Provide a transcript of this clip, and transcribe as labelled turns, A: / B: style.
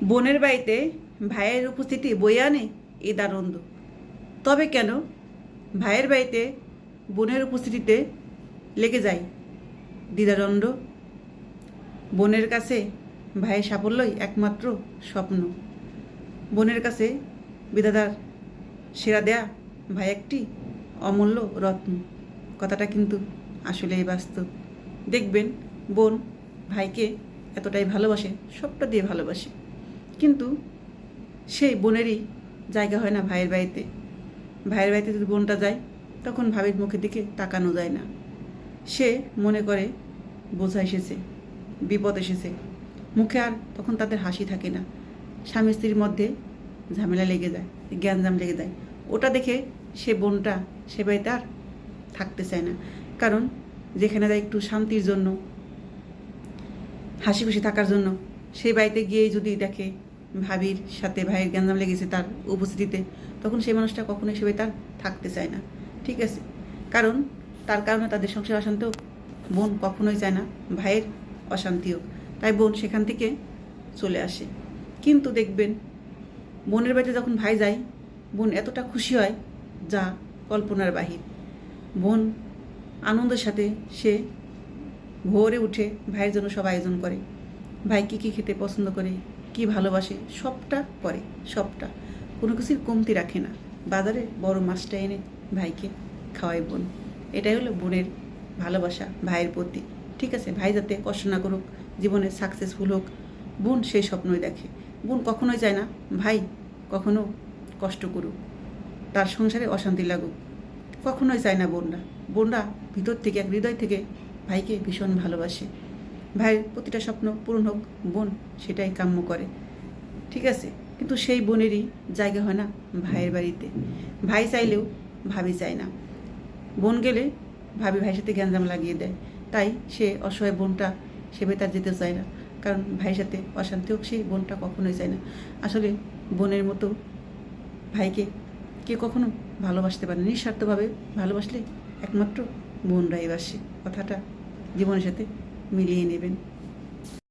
A: বোনের বাড়িতে ভাইয়ের উপস্থিতি বয়ে আনে এই দ্বারন্দ। তবে কেন ভাইয়ের বাড়িতে বোনের উপস্থিতিতে লেগে যায় দ্বিধাদ্বন্দ্ব? বোনের কাছে ভাইয়ের সাফল্যই একমাত্র স্বপ্ন। বোনের কাছে বিধাতার সেরা দেয়া ভাই একটি অমূল্য রত্ন। কথাটা কিন্তু আসলেই বাস্তব। দেখবেন বোন ভাইকে এতটাই ভালোবাসে, সবটা দিয়ে ভালোবাসে, কিন্তু সেই বোনেরই জায়গা হয় না ভাইয়ের বাড়িতে। ভাইয়ের বাড়িতে যদি বোনটা যায় তখন ভাবির মুখের দিকে তাকানো যায় না। সে মনে করে বোঝা এসেছে, বিপদ এসেছে, মুখে আর তখন তাদের হাসি থাকে না। স্বামী স্ত্রীর মধ্যে ঝামেলা লেগে যায়, গ্যাঞ্জাম লেগে যায়। ওটা দেখে সে বোনটা সে বাড়িতে আর থাকতে চায় না। কারণ যেখানে যায় একটু শান্তির জন্য, হাসি খুশি থাকার জন্য, সেই বাড়িতে গিয়েই যদি দেখে ভাবির সাথে ভাইয়ের গ্যাঞ্জাম লেগেছে তার উপস্থিতিতে, তখন সেই মানুষটা কখনোই সে বাড়িতে আর থাকতে চায় না। ঠিক আছে, কারণ তার কারণে তাদের সংসার অশান্ত হোক, বোন কখনোই চায় না ভাইয়ের অশান্তি হোক। তাই বোন সেখান থেকে চলে আসে। কিন্তু দেখবেন বোনের বাড়িতে যখন ভাই যায়, বোন এতটা খুশি হয় যা কল্পনার বাহির। বোন আনন্দের সাথে সে ভোরে উঠে ভাইয়ের জন্য সব আয়োজন করে। ভাই কী কী খেতে পছন্দ করে, কি ভালোবাসে, সবটা করে, সবটা, কোনো কিছুর কমতি রাখে না। বাজারে বড় মাছটা এনে ভাইকে খাওয়ায় বোন। এটাই হলো বোনের ভালোবাসা ভাইয়ের প্রতি। ঠিক আছে, ভাই যাতে কষ্ট না করুক, জীবনে সাকসেসফুল হোক, বোন সেই স্বপ্নই দেখে। বোন কখনোই চায় না ভাই কখনো কষ্ট করুক, তার সংসারে অশান্তি লাগুক, কখনোই চায় না বোনরা। বোনরা ভিতর থেকে, এক হৃদয় থেকে ভাইকে ভীষণ ভালোবাসে। ভাইয়ের প্রতিটা স্বপ্ন পূরণ হোক, বোন সেটাই কাম্য করে। ঠিক আছে, কিন্তু সেই বোনেরই জায়গা হয় না ভাইয়ের বাড়িতে। ভাই চাইলেও ভাবি চায় না। বোন গেলে ভাবি ভাইয়ের সাথে গ্যাঞ্জাম লাগিয়ে দেয়। তাই সে অসহায় বোনটা সে তার যেতে চায় না। কারণ ভাইয়ের সাথে অশান্তি হোক, সেই বোনটা কখনোই চায় না। আসলে বোনের মতো ভাইকে কে কখনো ভালোবাসতে পারে না। নিঃস্বার্থভাবে ভালোবাসলে একমাত্র বোনরাই বাসে। কথাটা জীবনের সাথে মিলিয়ে নেবেন।